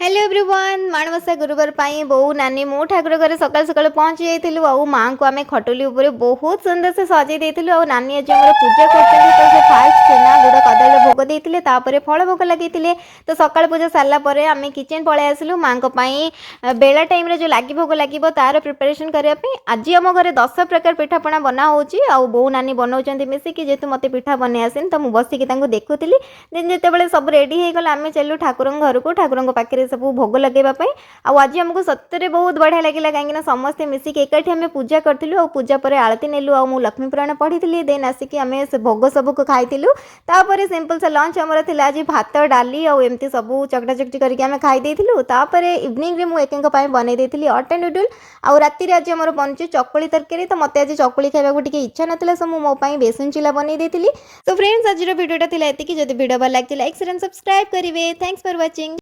Hello everyone माणवसा गुरुवार पाई बो नानी मो ठाकुर घरे सकाल सकाल पहुंची जाइलु आउ मां को आमे खटोली ऊपर बहुत सुंदर से सजै देइथिलु आउ नानी आज हमर पूजा करछन तो से फास्ट छेना गुड़ कदली भोग देइथिले तापरे फल भोग लगेइथिले तो सकाल पूजा सरला परे आमे किचन पळे आसिलु मां को पाई बेला टाइम रे जो लागि भोग लागिबो तार प्रिपरेशन करिया पे आज हम घरे 10 प्रकार पिठा पणा बना होची आउ बो नानी बनाउचंती मिसी कि जेतु मते पिठा बने आसिन तो मु बसी कि तांको देखुतिली दिन जेते बेले सब रेडी हे गला आमे चलु ठाकुर घर को ठाकुर पाखे सब भोग लगेवाई आज आमको सतरे बहुत बढ़िया लगे कहीं समस्ते मिसिक एकाठी आम पूजा करूँ और पूजा पर आलती नेलु आ लक्ष्मी पुराण पढ़ी देन आसिक आम से भोग सबको खाइलु तापर सिंपल से लंच आमर थी आज भात डाली आमती सब चकटा चकटी करके खाई तापर इवनिंग में मुझे बनई देती अटा नूडल आउ राति आज आम बनू चकुली तरकारी तो मत आज चकुली खावा इच्छा नाला सो मो बेसन चिला बनई देती। तो फ्रेंड्स आज भिडियोटा थी जब भिडियो भल लगे लाइक शेयर एंड सब्सक्राइब करेंगे। Thanks for watching.